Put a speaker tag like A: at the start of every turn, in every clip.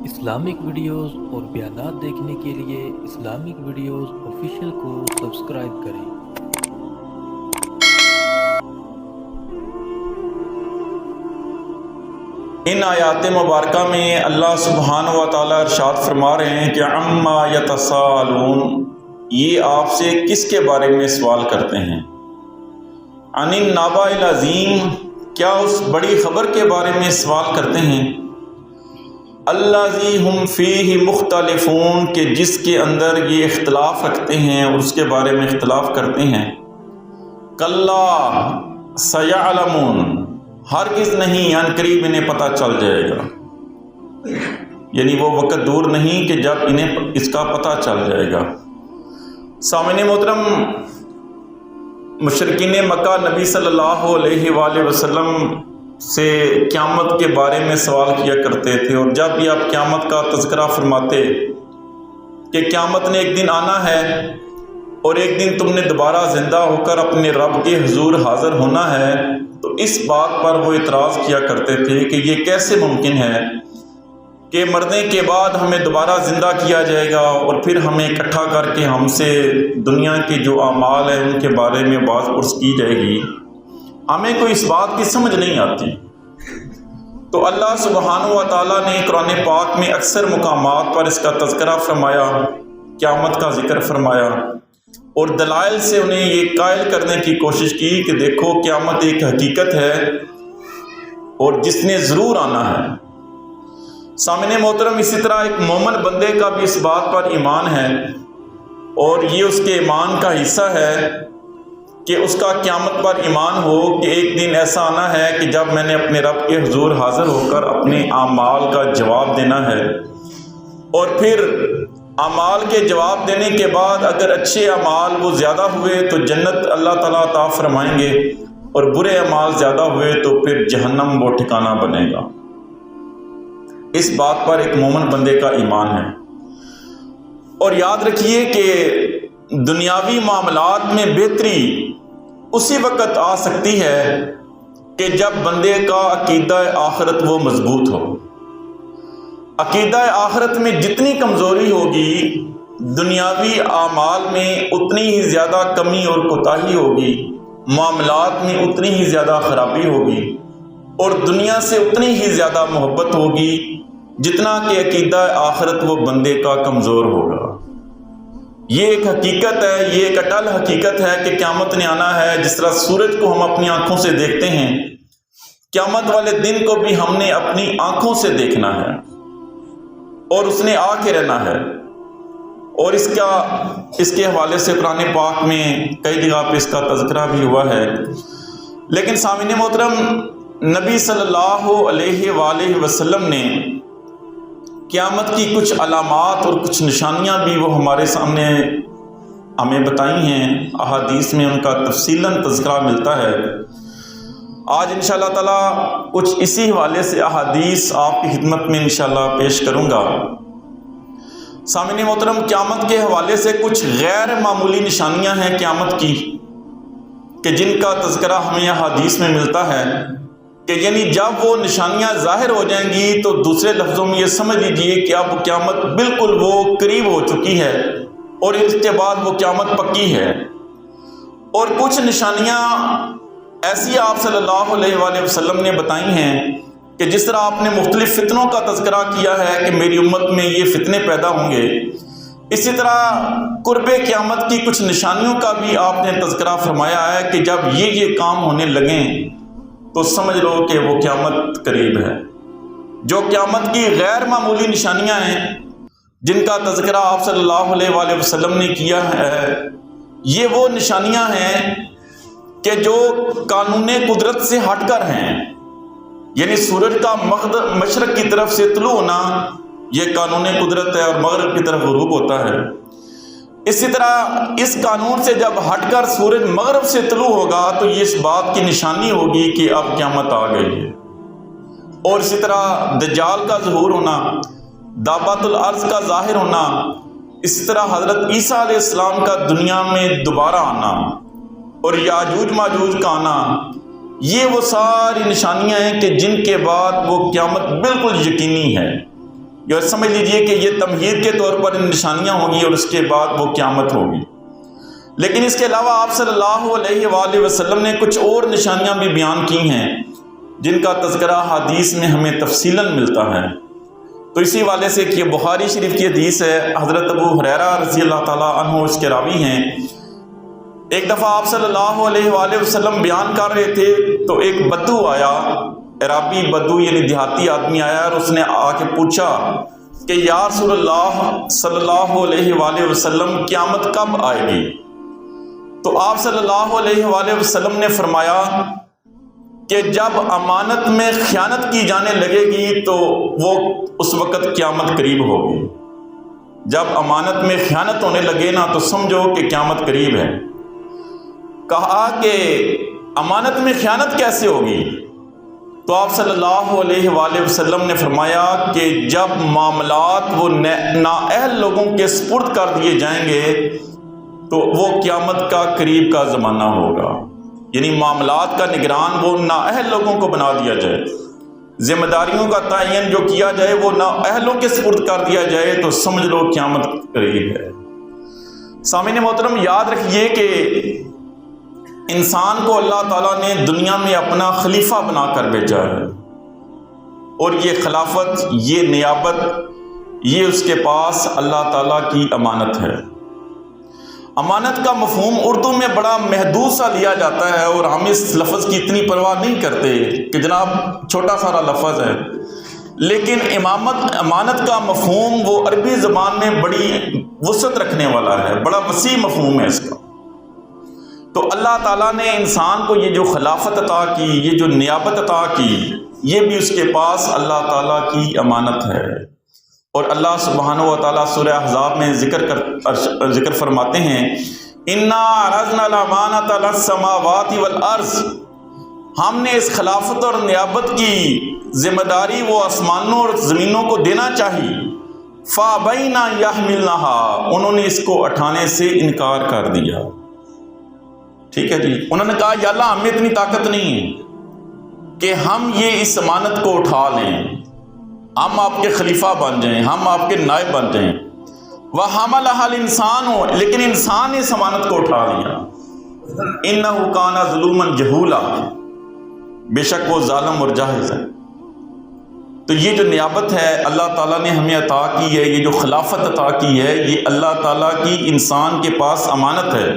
A: Islamic videos اور بیانات دیکھنے کے لیے اسلامک ویڈیوز آفیشیل کو سبسکرائب کریں۔
B: ان آیات مبارکہ میں اللہ سبحانہ و تعالیٰ ارشاد فرما رہے ہیں کہ عما یتساءلون، یہ آپ سے کس کے بارے میں سوال کرتے ہیں؟ عن النبأ العظیم، کیا اس بڑی خبر کے بارے میں سوال کرتے ہیں؟ الذی ہم فیہ مختلفون، کہ جس کے اندر یہ اختلاف رکھتے ہیں اور اس کے بارے میں اختلاف کرتے ہیں۔ کلا سیعلمون، ہرگز نہیں، ان قریب انہیں پتہ چل جائے گا، یعنی وہ وقت دور نہیں کہ جب انہیں اس کا پتہ چل جائے گا۔ سامعین محترم، مشرکین مکہ نبی صلی اللہ علیہ وآلہ وسلم سے قیامت کے بارے میں سوال کیا کرتے تھے، اور جب بھی آپ قیامت کا تذکرہ فرماتے کہ قیامت نے ایک دن آنا ہے اور ایک دن تم نے دوبارہ زندہ ہو کر اپنے رب کے حضور حاضر ہونا ہے، تو اس بات پر وہ اعتراض کیا کرتے تھے کہ یہ کیسے ممکن ہے کہ مرنے کے بعد ہمیں دوبارہ زندہ کیا جائے گا اور پھر ہمیں اکٹھا کر کے ہم سے دنیا کے جو اعمال ہیں ان کے بارے میں بات پرس کی جائے گی۔ ہمیں کوئی اس بات کی سمجھ نہیں آتی۔ تو اللہ سبحانہ و تعالیٰ نے قرآن پاک میں اکثر مقامات پر اس کا تذکرہ فرمایا، قیامت کا ذکر فرمایا، اور دلائل سے انہیں یہ قائل کرنے کی کوشش کی کہ دیکھو قیامت ایک حقیقت ہے اور جس نے ضرور آنا ہے۔ سامعین محترم، اسی طرح ایک مومن بندے کا بھی اس بات پر ایمان ہے، اور یہ اس کے ایمان کا حصہ ہے کہ اس کا قیامت پر ایمان ہو کہ ایک دن ایسا آنا ہے کہ جب میں نے اپنے رب کے حضور حاضر ہو کر اپنے اعمال کا جواب دینا ہے، اور پھر اعمال کے جواب دینے کے بعد اگر اچھے اعمال وہ زیادہ ہوئے تو جنت اللہ تعالیٰ عطا فرمائیں گے، اور برے اعمال زیادہ ہوئے تو پھر جہنم وہ ٹھکانہ بنے گا۔ اس بات پر ایک مومن بندے کا ایمان ہے۔ اور یاد رکھیے کہ دنیاوی معاملات میں بہتری اسی وقت آ سکتی ہے کہ جب بندے کا عقیدہ آخرت وہ مضبوط ہو۔ عقیدہ آخرت میں جتنی کمزوری ہوگی، دنیاوی اعمال میں اتنی ہی زیادہ کمی اور کوتاہی ہوگی، معاملات میں اتنی ہی زیادہ خرابی ہوگی، اور دنیا سے اتنی ہی زیادہ محبت ہوگی جتنا کہ عقیدہ آخرت وہ بندے کا کمزور ہوگا۔ یہ ایک حقیقت ہے، یہ ایک اٹل حقیقت ہے کہ قیامت نے آنا ہے۔ جس طرح سورج کو ہم اپنی آنکھوں سے دیکھتے ہیں، قیامت والے دن کو بھی ہم نے اپنی آنکھوں سے دیکھنا ہے، اور اس نے آ کے رہنا ہے۔ اور اس کے حوالے سے قرآن پاک میں کئی جگہ پہ اس کا تذکرہ بھی ہوا ہے۔ لیکن سامعین محترم، نبی صلی اللہ علیہ وآلہ وسلم نے قیامت کی کچھ علامات اور کچھ نشانیاں بھی وہ ہمارے سامنے ہمیں بتائی ہیں، احادیث میں ان کا تفصیلاً تذکرہ ملتا ہے۔ آج انشاءاللہ تعالیٰ کچھ اسی حوالے سے احادیث آپ کی خدمت میں انشاءاللہ پیش کروں گا۔ سامعین محترم، قیامت کے حوالے سے کچھ غیر معمولی نشانیاں ہیں قیامت کی کہ جن کا تذکرہ ہمیں احادیث میں ملتا ہے کہ یعنی جب وہ نشانیاں ظاہر ہو جائیں گی تو دوسرے لفظوں میں یہ سمجھ لیجیے کہ اب قیامت بالکل وہ قریب ہو چکی ہے، اور اس کے بعد وہ قیامت پکی ہے۔ اور کچھ نشانیاں ایسی آپ صلی اللہ علیہ وآلہ وسلم نے بتائی ہیں کہ جس طرح آپ نے مختلف فتنوں کا تذکرہ کیا ہے کہ میری امت میں یہ فتنے پیدا ہوں گے، اسی طرح قرب قیامت کی کچھ نشانیوں کا بھی آپ نے تذکرہ فرمایا ہے کہ جب یہ کام ہونے لگیں تو سمجھ لو کہ وہ قیامت قریب ہے۔ جو قیامت کی غیر معمولی نشانیاں ہیں جن کا تذکرہ آپ صلی اللہ علیہ وآلہ وسلم نے کیا ہے، یہ وہ نشانیاں ہیں کہ جو قانون قدرت سے ہٹ کر ہیں، یعنی سورج کا مشرق کی طرف سے طلوع ہونا یہ قانون قدرت ہے، اور مغرب کی طرف غروب ہوتا ہے۔ اسی طرح اس قانون سے جب ہٹ کر سورج مغرب سے طلوع ہوگا تو یہ اس بات کی نشانی ہوگی کہ اب قیامت آ گئی ہے۔ اور اسی طرح دجال کا ظہور ہونا، دابۃ الارض کا ظاہر ہونا، اسی طرح حضرت عیسیٰ علیہ السلام کا دنیا میں دوبارہ آنا، اور یاجوج ماجوج کا آنا، یہ وہ ساری نشانیاں ہیں کہ جن کے بعد وہ قیامت بالکل یقینی ہے۔ یا سمجھ لیجئے کہ یہ تمہید کے طور پر نشانیاں ہوں گی اور اس کے بعد وہ قیامت ہوگی۔ لیکن اس کے علاوہ آپ صلی اللہ علیہ وآلہ وسلم نے کچھ اور نشانیاں بھی بیان کی ہیں جن کا تذکرہ حدیث میں ہمیں تفصیلاً ملتا ہے۔ تو اسی والے سے کہ بخاری شریف کی حدیث ہے، حضرت ابو ہریرہ رضی اللہ تعالیٰ عنہ اس کے راوی ہیں۔ ایک دفعہ آپ صلی اللہ علیہ وآلہ وسلم بیان کر رہے تھے تو ایک بدو آیا، عرابی بدو یعنی دیہاتی آدمی آیا، اور اس نے آ کے پوچھا کہ یا رسول اللہ صلی اللہ علیہ وآلہ وسلم قیامت کب آئے گی؟ تو آپ صلی اللہ علیہ وآلہ وسلم نے فرمایا کہ جب امانت میں خیانت کی جانے لگے گی تو وہ اس وقت قیامت قریب ہوگی۔ جب امانت میں خیانت ہونے لگے نا تو سمجھو کہ قیامت قریب ہے۔ کہا کہ امانت میں خیانت کیسے ہوگی؟ تو آپ صلی اللہ علیہ وآلہ وسلم نے فرمایا کہ جب معاملات وہ نااہل لوگوں کے سپرد کر دیے جائیں گے تو وہ قیامت کا قریب کا زمانہ ہوگا، یعنی معاملات کا نگران وہ نااہل لوگوں کو بنا دیا جائے، ذمہ داریوں کا تعین جو کیا جائے وہ نااہلوں کے سپرد کر دیا جائے تو سمجھ لو قیامت قریب ہے۔ سامعین محترم، یاد رکھیے کہ انسان کو اللہ تعالیٰ نے دنیا میں اپنا خلیفہ بنا کر بھیجا ہے، اور یہ خلافت، یہ نیابت، یہ اس کے پاس اللہ تعالیٰ کی امانت ہے۔ امانت کا مفہوم اردو میں بڑا محدود سا لیا جاتا ہے، اور ہم اس لفظ کی اتنی پرواہ نہیں کرتے کہ جناب چھوٹا سارا لفظ ہے، لیکن امانت کا مفہوم وہ عربی زبان میں بڑی وسعت رکھنے والا ہے، بڑا وسیع مفہوم ہے اس کا۔ تو اللہ تعالیٰ نے انسان کو یہ جو خلافت عطا کی، یہ جو نیابت عطا کی، یہ بھی اس کے پاس اللہ تعالیٰ کی امانت ہے۔ اور اللہ سبحانہ و تعالیٰ سورہ احزاب میں ذکر فرماتے ہیں، اِنَّا عَرَضْنَا الْأَمَانَةَ عَلَى السَّمَاوَاتِ وَالْأَرْضِ، ہم نے اس خلافت اور نیابت کی ذمہ داری وہ آسمانوں اور زمینوں کو دینا چاہیے، فَأَبَيْنَ أَن يَحْمِلْنَهَا، انہوں نے اس کو اٹھانے سے انکار کر دیا۔ ٹھیک ہے جی، انہوں نے کہا یا اللہ ہمیں اتنی طاقت نہیں ہے کہ ہم یہ اس امانت کو اٹھا لیں، ہم آپ کے خلیفہ بن جائیں، ہم آپ کے نائب بن جائیں۔ وَحَمَلَهَا الْإِنسَانُ، لیکن انسان نے اس امانت کو اٹھا لیا۔ إِنَّهُ كَانَ ظُلُومًا جَهُولًا، بے شک وہ ظالم اور جاہل ہے۔ تو یہ جو نیابت ہے اللہ تعالیٰ نے ہمیں عطا کی ہے، یہ جو خلافت عطا کی ہے، یہ اللہ تعالیٰ کی انسان کے پاس امانت ہے۔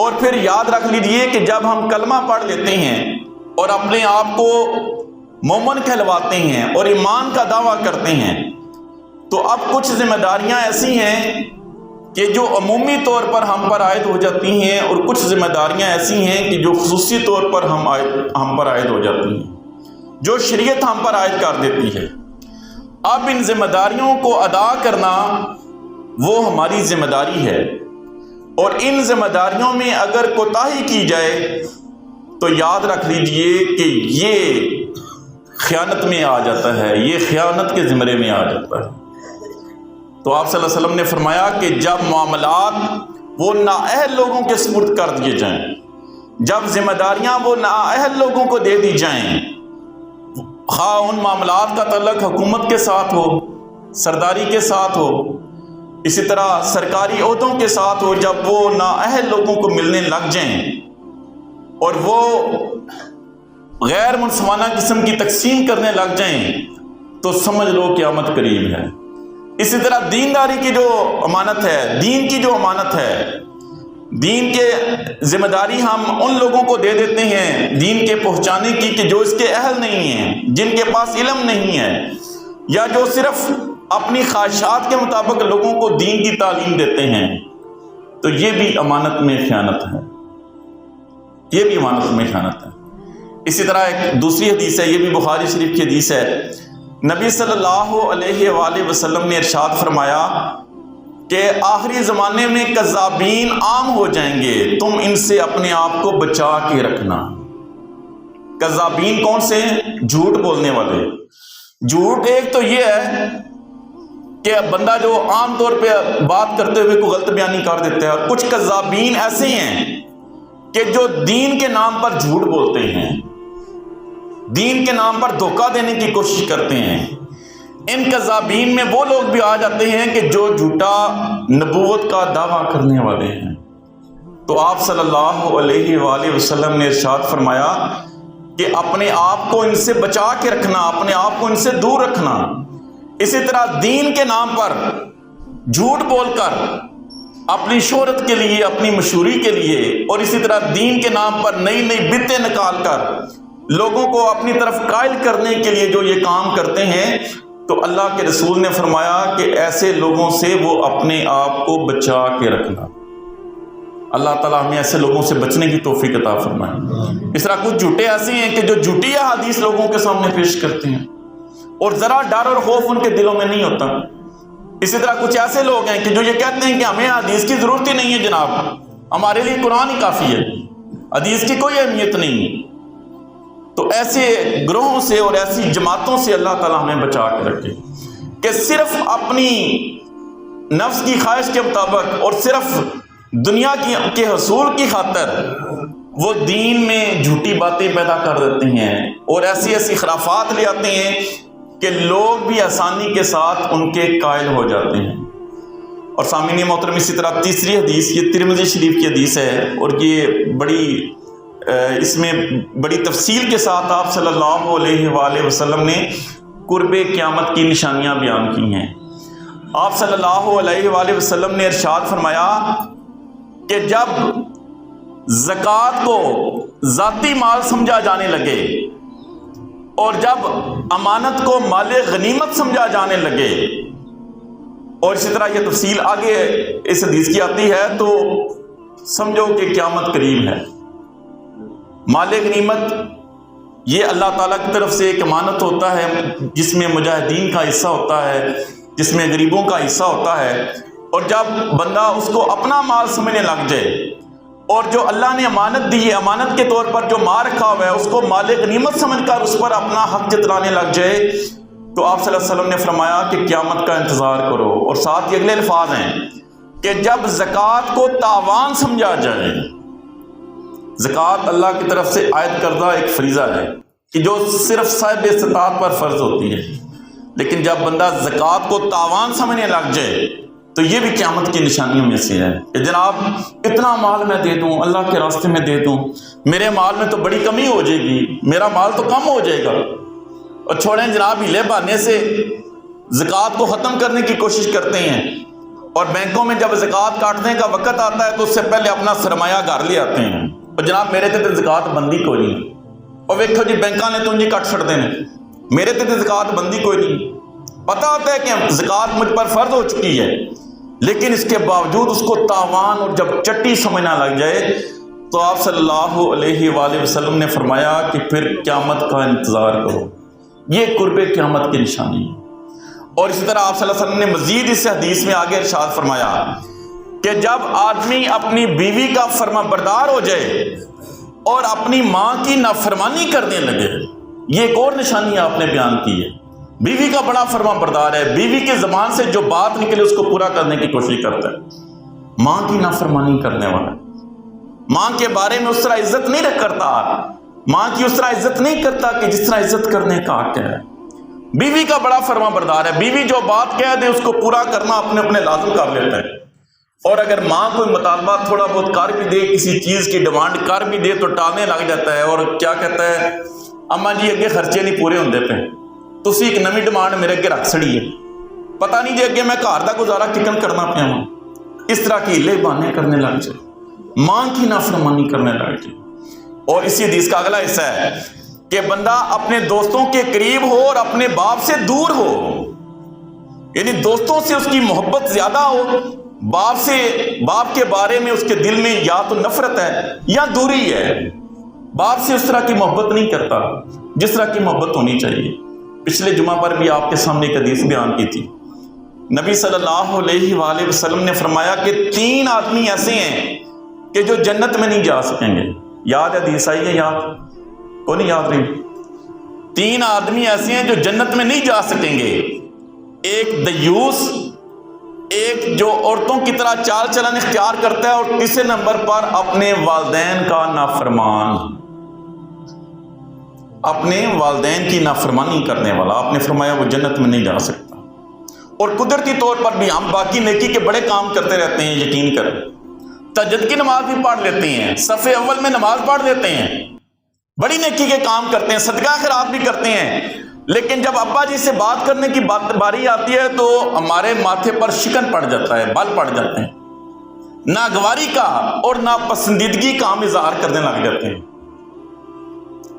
B: اور پھر یاد رکھ لیجئے کہ جب ہم کلمہ پڑھ لیتے ہیں اور اپنے آپ کو مومن کہلواتے ہیں اور ایمان کا دعویٰ کرتے ہیں، تو اب کچھ ذمہ داریاں ایسی ہیں کہ جو عمومی طور پر ہم پر عائد ہو جاتی ہیں، اور کچھ ذمہ داریاں ایسی ہیں کہ جو خصوصی طور پر ہم پر عائد ہو جاتی ہیں، جو شریعت ہم پر عائد کر دیتی ہے۔ اب ان ذمہ داریوں کو ادا کرنا وہ ہماری ذمہ داری ہے، اور ان ذمہ داریوں میں اگر کوتاہی کی جائے تو یاد رکھ لیجئے کہ یہ خیانت میں آ جاتا ہے، یہ خیانت کے زمرے میں آ جاتا ہے۔ تو آپ صلی اللہ علیہ وسلم نے فرمایا کہ جب معاملات وہ نااہل لوگوں کے سپرد کر دیے جائیں، جب ذمہ داریاں وہ نااہل لوگوں کو دے دی جائیں، خواہ ان معاملات کا تعلق حکومت کے ساتھ ہو، سرداری کے ساتھ ہو، اسی طرح سرکاری عہدوں کے ساتھ ہو، جب وہ نااہل لوگوں کو ملنے لگ جائیں اور وہ غیر منصفانہ قسم کی تقسیم کرنے لگ جائیں تو سمجھ لو قیامت قریب ہے۔ اسی طرح دینداری کی جو امانت ہے، دین کی جو امانت ہے، دین کے ذمہ داری ہم ان لوگوں کو دے دیتے ہیں دین کے پہنچانے کی کہ جو اس کے اہل نہیں ہیں، جن کے پاس علم نہیں ہے، یا جو صرف اپنی خواہشات کے مطابق لوگوں کو دین کی تعلیم دیتے ہیں، تو یہ بھی امانت میں خیانت ہے، یہ بھی امانت میں خیانت ہے۔ اسی طرح ایک دوسری حدیث ہے، یہ بھی بخاری شریف کی حدیث ہے، نبی صلی اللہ علیہ وآلہ وسلم نے ارشاد فرمایا کہ آخری زمانے میں کذابین عام ہو جائیں گے، تم ان سے اپنے آپ کو بچا کے رکھنا۔ کذابین کون سے ہیں؟ جھوٹ بولنے والے۔ جھوٹ ایک تو یہ ہے کہ بندہ جو عام طور پہ بات کرتے ہوئے کوئی غلط بیانی کر دیتا ہے، اور کچھ کذابین ایسے ہیں کہ جو دین کے نام پر جھوٹ بولتے ہیں، دین کے نام پر دھوکہ دینے کی کوشش کرتے ہیں۔ ان کذابین میں وہ لوگ بھی آ جاتے ہیں کہ جو جھوٹا نبوت کا دعویٰ کرنے والے ہیں۔ تو آپ صلی اللہ علیہ وآلہ وسلم نے ارشاد فرمایا کہ اپنے آپ کو ان سے بچا کے رکھنا، اپنے آپ کو ان سے دور رکھنا۔ اسی طرح دین کے نام پر جھوٹ بول کر اپنی شہرت کے لیے، اپنی مشہوری کے لیے، اور اسی طرح دین کے نام پر نئی نئی بدعتیں نکال کر لوگوں کو اپنی طرف قائل کرنے کے لیے جو یہ کام کرتے ہیں، تو اللہ کے رسول نے فرمایا کہ ایسے لوگوں سے وہ اپنے آپ کو بچا کے رکھنا۔ اللہ تعالیٰ ہمیں ایسے لوگوں سے بچنے کی توفیق عطا فرمائے۔ اس طرح کچھ جھوٹے ایسے ہیں کہ جو جھوٹی احادیث لوگوں کے سامنے پیش کرتے ہیں اور ذرا ڈر اور خوف ان کے دلوں میں نہیں ہوتا۔ اسی طرح کچھ ایسے لوگ ہیں کہ جو یہ کہتے ہیں کہ ہمیں حدیث کی ضرورت ہی نہیں ہے جناب، ہمارے لیے قرآن ہی کافی ہے، حدیث کی کوئی اہمیت نہیں۔ تو ایسے گروہوں سے اور ایسی جماعتوں سے اللہ تعالیٰ ہمیں بچا کے رکھے کہ صرف اپنی نفس کی خواہش کے مطابق اور صرف دنیا کے حصول کی خاطر وہ دین میں جھوٹی باتیں پیدا کر دیتے ہیں اور ایسی ایسی خرافات لے آتے ہیں کہ لوگ بھی آسانی کے ساتھ ان کے قائل ہو جاتے ہیں۔ اور سامعین محترم، اسی طرح تیسری حدیث یہ ترمذی شریف کی حدیث ہے، اور یہ اس میں بڑی تفصیل کے ساتھ آپ صلی اللہ علیہ وآلہ وسلم نے قرب قیامت کی نشانیاں بیان کی ہیں۔ آپ صلی اللہ علیہ وآلہ وسلم نے ارشاد فرمایا کہ جب زکوٰۃ کو ذاتی مال سمجھا جانے لگے اور جب امانت کو مال غنیمت سمجھا جانے لگے، اور اسی طرح یہ تفصیل آگے اس حدیث کی آتی ہے، تو سمجھو کہ قیامت قریب ہے۔ مال غنیمت یہ اللہ تعالیٰ کی طرف سے ایک امانت ہوتا ہے جس میں مجاہدین کا حصہ ہوتا ہے، جس میں غریبوں کا حصہ ہوتا ہے، اور جب بندہ اس کو اپنا مال سمجھنے لگ جائے اور جو اللہ نے امانت دی ہے، امانت کے طور پر جو مال رکھا ہوا ہے، اس کو مال غنیمت سمجھ کر اس پر اپنا حق جتلانے لگ جائے، تو آپ صلی اللہ علیہ وسلم نے فرمایا کہ قیامت کا انتظار کرو۔ اور ساتھ یہ اگلے الفاظ ہیں کہ جب زکوٰۃ کو تاوان سمجھا جائے، زکوٰۃ اللہ کی طرف سے عائد کردہ ایک فریضہ ہے کہ جو صرف صاحب استطاعت پر فرض ہوتی ہے، لیکن جب بندہ زکوٰۃ کو تاوان سمجھنے لگ جائے تو یہ بھی قیامت کی نشانیوں میں سے ہے کہ جناب اتنا مال میں دے دوں، اللہ کے راستے میں دے دوں، میرے مال میں تو بڑی کمی ہو جائے گی، میرا مال تو کم ہو جائے گا۔ اور چھوڑیں جناب، ہیلے بہانے سے زکوٰۃ کو ختم کرنے کی کوشش کرتے ہیں، اور بینکوں میں جب زکوٰۃ کاٹنے کا وقت آتا ہے تو اس سے پہلے اپنا سرمایہ گھر لے آتے ہیں، اور جناب میرے تے زکوٰۃ بندی کوئی نہیں، اور ویکھو جی بینکاں نے تو جی کٹ چھڑ دینے، میرے تے زکوٰۃ بندی کوئی نہیں۔ پتہ ہوتا ہے کہ زکوٰۃ مجھ پر فرض ہو چکی ہے، لیکن اس کے باوجود اس کو تاوان اور جب چٹی سمجھنا لگ جائے تو آپ صلی اللہ علیہ وآلہ وسلم نے فرمایا کہ پھر قیامت کا انتظار کرو۔ یہ قرب قیامت کی نشانی ہے۔ اور اسی طرح آپ صلی اللہ علیہ وسلم نے مزید اس حدیث میں آگے ارشاد فرمایا کہ جب آدمی اپنی بیوی کا فرما بردار ہو جائے اور اپنی ماں کی نافرمانی کرنے لگے، یہ ایک اور نشانی آپ نے بیان کی ہے۔ بیوی کا بڑا فرما بردار ہے، بیوی کے زبان سے جو بات نکلے اس کو پورا کرنے کی کوشش کرتا ہے، ماں کی نافرمانی کرنے والا، ماں کے بارے میں اس طرح عزت نہیں کرتا، ماں کی اس طرح عزت نہیں کرتا کہ جس طرح عزت کرنے کا حق ہے۔ بیوی کا بڑا فرما بردار ہے، بیوی جو بات کہہ دے اس کو پورا کرنا اپنے اپنے لازم کر لیتا ہے، اور اگر ماں کوئی مطالبہ تھوڑا بہت کر بھی دے، کسی چیز کی ڈیمانڈ کر بھی دے تو ٹالنے لگ جاتا ہے، اور کیا کہتا ہے، اماں جی اگے خرچے نہیں پورے ہوندے پے، تسی ایک نویں ڈیمانڈ میرے اگے رکھ چھڑی ہے، پتہ نہیں جی اگے میں گھر دا گزارا کتن کرنا پیا ہوں۔ اس طرح کی ہیلے بہانے کرنے لگ جائے، ماں کی نافرمانی کرنے لگ جائے۔ اور اسی حدیث کا اگلا حصہ ہے کہ بندہ اپنے دوستوں کے قریب ہو اور اپنے باپ سے دور ہو، یعنی دوستوں سے اس کی محبت زیادہ ہو، باپ کے بارے میں اس کے دل میں یا تو نفرت ہے یا دوری ہے، باپ سے اس طرح کی محبت نہیں کرتا جس طرح کی محبت ہونی چاہیے۔ پچھلے جمعہ پر بھی آپ کے سامنے ایک حدیث بیان کی تھی، نبی صلی اللہ علیہ وآلہ وسلم نے فرمایا کہ 3 آدمی ایسے ہیں کہ جو جنت میں نہیں جا سکیں گے۔ یاد ہے حدیث آئی ہے؟ یاد کو نہیں یاد رہی؟ 3 آدمی ایسے ہیں جو جنت میں نہیں جا سکیں گے، ایک دیوس، ایک جو عورتوں کی طرح چال چلن اختیار کرتا ہے، اور تیسرے نمبر پر اپنے والدین کا نافرمان۔ اپنے والدین کی نافرمانی کرنے والا، آپ نے فرمایا وہ جنت میں نہیں جا سکتا۔ اور قدرتی طور پر بھی ہم باقی نیکی کے بڑے کام کرتے رہتے ہیں، یقین کریں، تہجد کی نماز بھی پڑھ لیتے ہیں، صف اول میں نماز پڑھ لیتے ہیں، بڑی نیکی کے کام کرتے ہیں، صدقہ خیرات بھی کرتے ہیں، لیکن جب ابا جی سے بات کرنے کی باری آتی ہے تو ہمارے ماتھے پر شکن پڑ جاتا ہے، بل پڑ جاتے ہیں، ناگواری کا اور ناپسندیدگی کا ہم اظہار کرنے لگ جاتے ہیں۔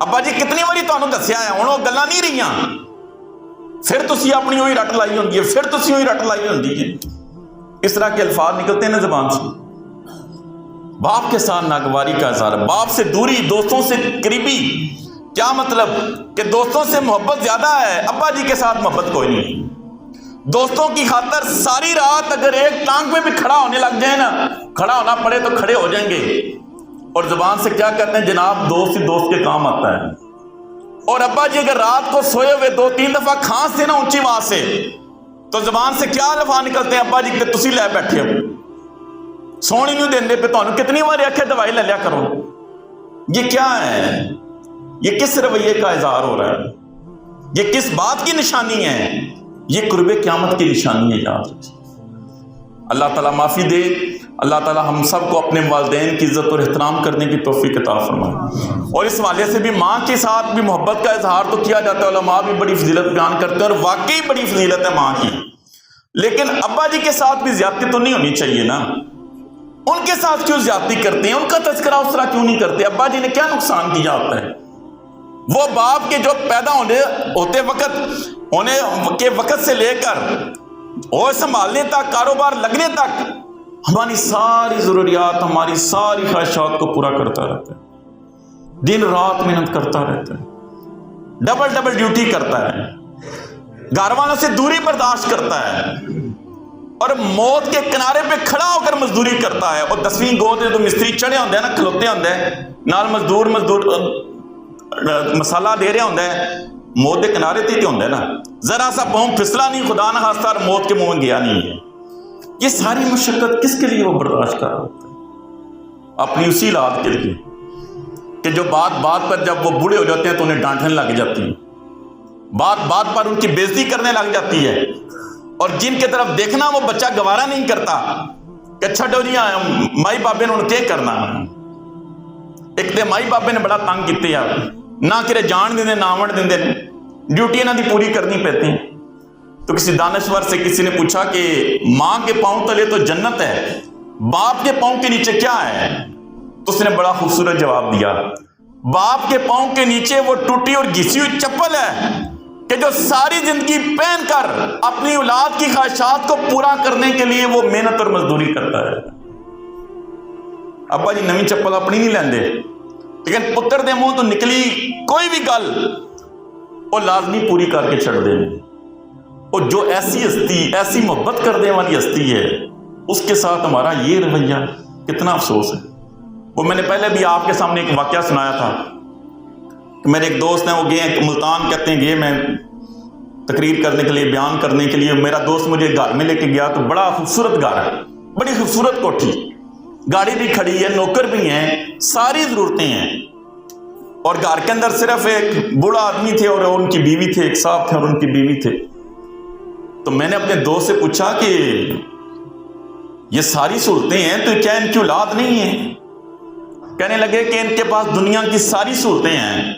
B: ابا جی کتنی باری تمہیں دسیا ہے، ہن وہ گلاں نہیں رہیاں، پھر تسی اپنی وہی رٹ لائی ہوندی ہے، پھر تسی وہی رٹ لائی ہوندی ہے، اس طرح کے الفاظ نکلتے ہیں نا زبان سے۔ باپ کے ساتھ ناگواری کا اظہار، باپ سے دوری، دوستوں سے قریبی، کیا مطلب کہ دوستوں سے محبت زیادہ ہے، ابا جی کے ساتھ محبت کوئی نہیں۔ دوستوں کی خاطر ساری رات اگر ایک ٹانگ پہ بھی کھڑا ہونے لگ جائے نا، کھڑا ہونا پڑے تو کھڑے ہو جائیں گے، اور زبان سے کیا کہتے ہیں، جناب دوست ہی دوست کے کام آتا ہے۔ اور ابا جی اگر رات کو سوئے ہوئے 2-3 دفعہ کھانس دینا اونچی آواز سے، تو زبان سے کیا الفاظ نکلتے ہیں، ابا جی کہ تسی لے بیٹھے ہو، سونی نہیں دیندے پہ تمہیں کتنی بار آکھے دوائی لے لیا کرو۔ یہ کیا ہے؟ یہ کس رویے کا اظہار ہو رہا ہے؟ یہ کس بات کی نشانی ہے؟ یہ قرب قیامت کی نشانی ہے یاد رکھیے۔ اللہ تعالیٰ معافی دے، اللہ تعالیٰ ہم سب کو اپنے والدین کی عزت اور احترام کرنے کی توفیق عطا فرمائے۔ اور اس حوالے سے بھی ماں کے ساتھ بھی محبت کا اظہار تو کیا جاتا ہے، علماء بھی بڑی فضیلت بیان کرتے ہیں، اور واقعی بڑی فضیلت ہے ماں کی، لیکن ابا جی کے ساتھ بھی زیادتی تو نہیں ہونی چاہیے نا۔ ان کے ساتھ کیوں زیادتی کرتے ہیں؟ ان کا تذکرہ اس طرح کیوں نہیں کرتے؟ ابا جی نے کیا نقصان کیا ہوتا ہے؟ وہ باپ کے جو پیدا ہونے کے وقت سے لے کر اور سنبھالنے تک، کاروبار لگنے تک، ہماری ساری ضروریات، ہماری ساری خواہشات کو پورا کرتا رہتا ہے، دن رات محنت کرتا رہتا ہے، ڈبل ڈیوٹی کرتا ہے، گھر والوں سے دوری برداشت کرتا ہے، اور موت کے کنارے پہ کھڑا ہو کر مزدوری کرتا ہے۔ اور 10ویں گود جو مستری چڑھے ہوندے ہیں نا، کھلوتے ہوندے ہیں نال، مزدور مسالہ دے رہا ہوندے ہیں، موت کے کنارے تے ہوندے نا، ذرا سا پاؤں پھسلا نہیں، خدا نہ خواستہ اور موت کے منہ میں گیا نہیں ہے۔ یہ ساری مشقت کس کے لیے وہ برداشت کر رہا ہوتا ہے؟ اپنی اسی اولاد کے لیے، کہ جو بات پر جب وہ بوڑھے ہو جاتے ہیں تو انہیں ڈانٹنے لگ جاتی ہیں، بات پر ان کی بےزتی کرنے لگ جاتی ہے، اور جن کی طرف دیکھنا وہ بچہ گوارا نہیں کرتا کہ چھڈو جی مائی بابے نے ان کے کرنا۔ ایک تے مائی بابے نے بڑا تنگ کیتے ہیں، نہ کرے جان دیندے نہ آون دیندے، ڈیوٹی انہاں دی پوری کرنی پیتی ہیں۔ تو کسی دانشور سے کسی نے پوچھا کہ ماں کے پاؤں تلے تو جنت ہے، باپ کے پاؤں کے نیچے کیا ہے؟ تو اس نے بڑا خوبصورت جواب دیا، باپ کے پاؤں کے نیچے وہ ٹوٹی اور گھسی ہوئی چپل ہے کہ جو ساری زندگی پہن کر اپنی اولاد کی خواہشات کو پورا کرنے کے لیے وہ محنت اور مزدوری کرتا ہے۔ ابا جی نویں چپل اپنی نہیں لیندے، لیکن پتر دے منہ تو نکلی کوئی بھی گل وہ لازمی پوری کر کے چھڑ دیں۔ اور جو ایسی ہستی، ایسی محبت کرنے والی ہستی ہے، اس کے ساتھ ہمارا یہ رویہ، کتنا افسوس ہے۔ وہ میں نے پہلے بھی آپ کے سامنے ایک واقعہ سنایا تھا کہ میرے ایک دوست ہیں، وہ گئے ہیں ملتان، کہتے ہیں گئے میں تقریر کرنے کے لیے، بیان کرنے کے لیے، میرا دوست مجھے گھر میں لے کے گیا، تو بڑا خوبصورت گھر ہے، بڑی خوبصورت کوٹھی، گاڑی بھی کھڑی ہے، نوکر بھی ہیں، ساری ضرورتیں ہیں، اور گھر کے اندر صرف ایک بوڑھا آدمی تھے اور ان کی بیوی تھے، ایک صاحب تھے اور ان کی بیوی تھے۔ تو میں نے اپنے دوست سے پوچھا کہ یہ ساری سہولتیں ہیں تو کیا ان کی اولاد نہیں ہے؟ کہنے لگے کہ ان کے پاس دنیا کی ساری سہولتیں ہیں،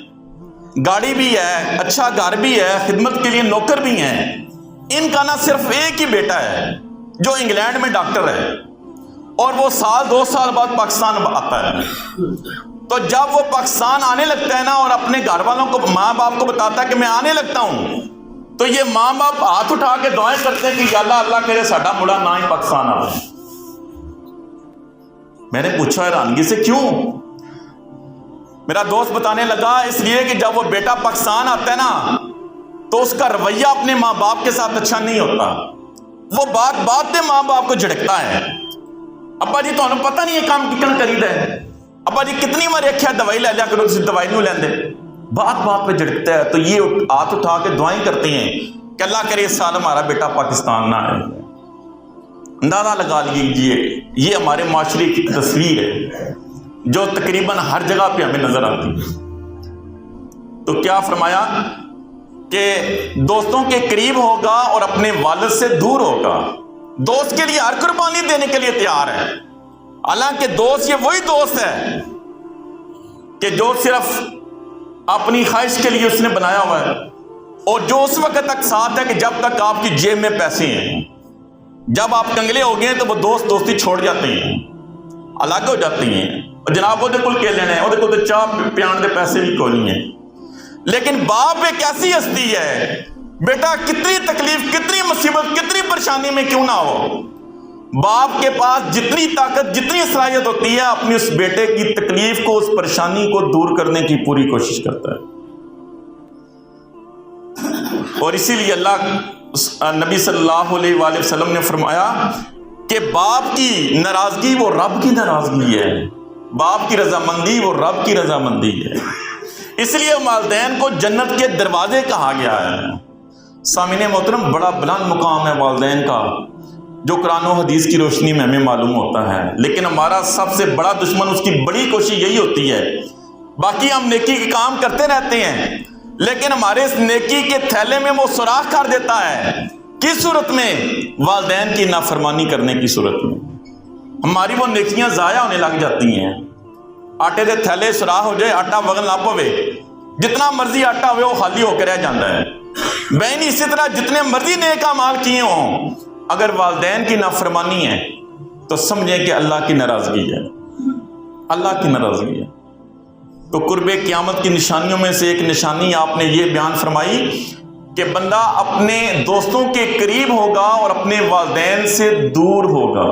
B: گاڑی بھی ہے، اچھا گھر بھی ہے، خدمت کے لیے نوکر بھی ہیں، ان کا نہ صرف ایک ہی بیٹا ہے جو انگلینڈ میں ڈاکٹر ہے، اور وہ 2 سال بعد پاکستان آتا ہے۔ تو جب وہ پاکستان آنے لگتا ہے نا اور اپنے گھر والوں کو، ماں باپ کو بتاتا ہے کہ میں آنے لگتا ہوں، تو یہ ماں باپ ہاتھ اٹھا کے دعائیں کرتے ہیں کہ یا اللہ اللہ کرے ساڈا مڑا نہ ہی پاکستان آئے۔ میں نے پوچھا حیرانگی سے کیوں؟ میرا دوست بتانے لگا اس لیے کہ جب وہ بیٹا پاکستان آتا ہے نا تو اس کا رویہ اپنے ماں باپ کے ساتھ اچھا نہیں ہوتا، وہ بات پہ ماں باپ کو جھڑکتا ہے۔ ابا جی تو پتہ نہیں یہ کام کتنا کرید ہے، ابا جی کتنی بار رکھیا دوائی لے لیا کرو، تسی دوائی نہیں لیندے، بات پہ جھڑکتا ہے۔ تو یہ ہاتھ اٹھا کے دعائیں کرتے ہیں کہ اللہ کرے اس سال ہمارا بیٹا پاکستان نہ آئے۔ اندازہ لگا لیجیے، یہ ہمارے معاشرے کی تصویر ہے جو تقریباً ہر جگہ پہ ہمیں نظر آتی ہے۔ تو کیا فرمایا کہ دوستوں کے قریب ہوگا اور اپنے والد سے دور ہوگا. دوست کے لیے ہر قربانی دینے کے لیے تیار ہے. حالانکہ دوست یہ وہی دوست ہے کہ جو صرف اپنی خواہش کے لیے اس نے بنایا ہوا ہے، اور جو اس وقت تک ساتھ ہے کہ جب تک آپ کی جیب میں پیسے ہیں. جب آپ کنگلے ہو گئے تو وہ دوست دوستی چھوڑ جاتے ہیں، الگ ہو جاتی ہیں. اور جناب وہ کل کے لینے وہ تو چاہ پیان دے پیسے بھی کوئی نہیں ہیں. لیکن باپ ایک ایسی ہستی ہے، بیٹا کتنی تکلیف، کتنی مصیبت، کتنی پریشانی میں کیوں نہ ہو، باپ کے پاس جتنی طاقت، جتنی صلاحیت ہوتی ہے، اپنی اس بیٹے کی تکلیف کو، اس پریشانی کو دور کرنے کی پوری کوشش کرتا ہے. اور اسی لیے نبی صلی اللہ علیہ وآلہ وسلم نے فرمایا کہ باپ کی ناراضگی وہ رب کی ناراضگی ہے، باپ کی رضامندی وہ رب کی رضامندی ہے. اس لیے والدین کو جنت کے دروازے کہا گیا ہے. سامعین محترم، بڑا بلند مقام ہے والدین کا، جو قرآن و حدیث کی روشنی میں ہمیں معلوم ہوتا ہے. لیکن ہمارا سب سے بڑا دشمن، اس کی بڑی کوشش یہی ہوتی ہے. باقی ہم نیکی کے کام کرتے رہتے ہیں، لیکن ہمارے اس نیکی کے تھیلے میں وہ سوراخ کر دیتا ہے. کس صورت میں؟ والدین کی نافرمانی کرنے کی صورت میں ہماری وہ نیکیاں ضائع ہونے لگ جاتی ہیں. آٹے دے تھیلے سوراخ ہو جائے، آٹا وگن نہ پوے، جتنا مرضی آٹا ہوئے وہ خالی ہو کے رہ جاتا ہے. بہن اسی طرح جتنے مرضی نیک اعمال کیے ہوں، اگر والدین کی نافرمانی ہے تو سمجھیں کہ اللہ کی ناراضگی ہے، اللہ کی ناراضگی ہے. تو قرب قیامت کی نشانیوں میں سے ایک نشانی آپ نے یہ بیان فرمائی کہ بندہ اپنے دوستوں کے قریب ہوگا اور اپنے والدین سے دور ہوگا.